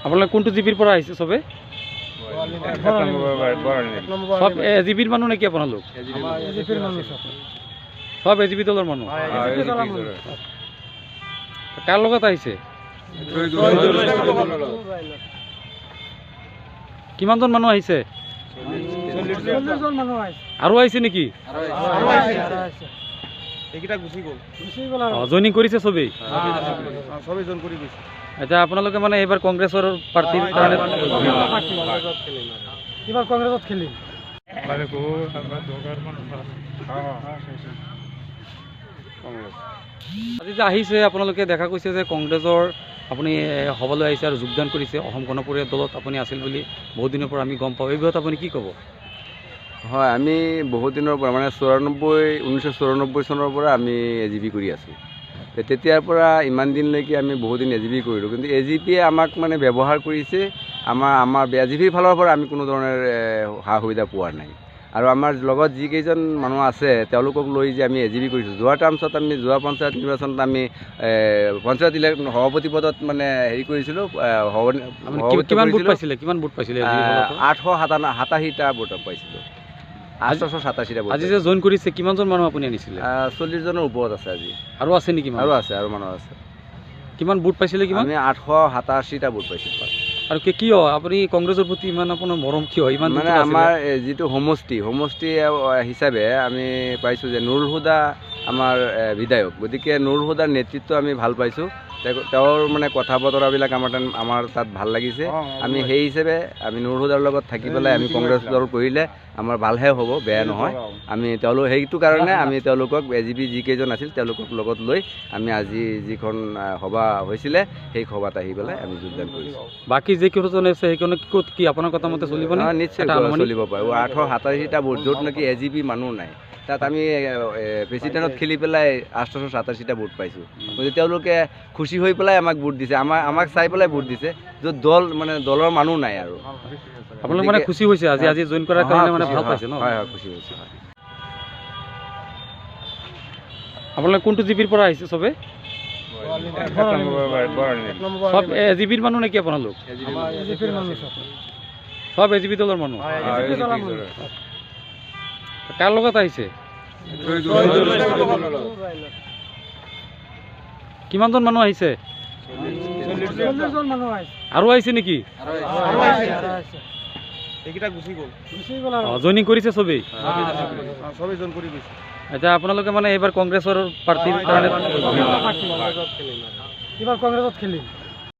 আপোনালোকে কোনটো জিপিৰ পৰা আহিছে চবে? সব এজিপিৰ মানুহ নেকি আপোনালোক? সব এজিপি দলৰ মানুহ। কাৰ লগত আহিছে? কিমানজন মানুহ আহিছে? আৰু আহিছে নেকি? জইনিং কৰিছে চবেই? আচ্ছা, আপোনালোকে মানে এইবাৰ কংগ্ৰেছৰ পাৰ্টিৰ কাৰণে এবাৰ কংগ্ৰেসত খেলিম। আজি যে আহিছে আপোনালোকে দেখা কৈছে যে কংগ্ৰেছৰ আপুনি হ'বলৈ আহিছে আৰু যোগদান কৰিছে অসম গণ পৰিষদ দলত আপুনি আছিল বুলি বহুত দিনৰ পৰা আমি গম পাওঁ। এই বিষয়ত আপুনি কি ক'ব? হয়, আমি বহুত দিনৰ পৰা মানে 1994 চনৰ পৰা আমি এজিপি কৰি আছোঁ। তেতিয়াৰ পৰা ইমান দিনলৈকে আমি বহুত দিন এজিপি কৰিলোঁ, কিন্তু এজিপিয়ে আমাক মানে ব্যৱহাৰ কৰিছে। আমাৰ এজিপিৰ ফালৰ পৰা আমি কোনো ধৰণৰ সা সুবিধা পোৱা নাই। আৰু আমাৰ লগত যিকেইজন মানুহ আছে তেওঁলোকক লৈ যে আমি এজিপি কৰিছোঁ। যোৱা টাৰ্মছত আমি যোৱা পঞ্চায়ত নিৰ্বাচনত আমি পঞ্চায়ত সভাপতি পদত মানে হেৰি কৰিছিলোঁ। কিমান ভোট পাইছিলে? 887টা ভোট পাইছিলোঁ। 887টা ভোট। আজি যে জইন কৰিছে কিমানজন মানুহ আপুনি আনিছিলে? 40জনৰ ওপৰত আছে আজি। আৰু আছে নেকি? আৰু আছে, আৰু মানুহ আছে। কিমান ভোট পাইছিলে? কিমান? আমি 887টা ভোট পাইছিলোঁ। আৰু কিয় আপুনি কংগ্ৰেছৰ প্ৰতি ইমান আপোনাৰ মৰম কিয়? ইমান মানে আমাৰ যিটো সমষ্টি হিচাপে আমি পাইছোঁ যে নুৰুল হুদা আমাৰ বিধায়ক, গতিকে নুৰুল হুদাৰ নেতৃত্ব আমি ভাল পাইছোঁ। তেওঁৰ মানে কথা বতৰাবিলাক আমাৰ তাত ভাল লাগিছে। আমি সেই হিচাপে আমি নুৰুল হুদাৰ লগত থাকি পেলাই আমি কংগ্ৰেছ দল কৰিলে আমাৰ ভালহে হ'ব, বেয়া নহয়। আমি সেইটো কাৰণে আমি তেওঁলোকক এজিপি যিকেইজন আছিল তেওঁলোকক লগত লৈ আমি আজি যিখন সভা হৈছিলে সেই সভাত আহি পেলাই আমি যোগদান কৰিছোঁ। বাকী যিকেইজন আছে সেইখনে ক'ত কি আপোনাৰ কথা মতে চলিব নে? নিশ্চয় চলিব পাৰিব। 887টা ভোট, য'ত নেকি এজিপি মানুহ নাই, তাত আমি প্ৰেচিডেণ্টত খেলি পেলাই 887টা ভোট পাইছোঁ। গতিকে তেওঁলোকে খুচি হৈ পেলাই আমাক ভোট দিছে, আমাক চাই পেলাই ভোট দিছে, য'ত দলৰ মানুহ নাই। আৰু আপোনালোক মানে খুচি হৈছে আজি জইন কৰাৰ কাৰণে মানে ভাল পাইছে ন? হয়, খুচি হৈছে। আপোনালোকে কোনটো জিপিৰ পৰা আহিছে চবে? সব এজিপিৰ মানুহ নেকি আপোনালোক? সব এজিপি দলৰ মানুহ। কাৰ লগত আহিছে? কিমানজন মানুহ আহিছে? আৰু আহিছে নেকি? জইনিং কৰিছে চবেই? আচ্ছা, আপোনালোকে মানে এইবাৰ কংগ্ৰেছৰ পাৰ্টিৰ কাৰণে এবাৰ কংগ্ৰেসত খেলিম।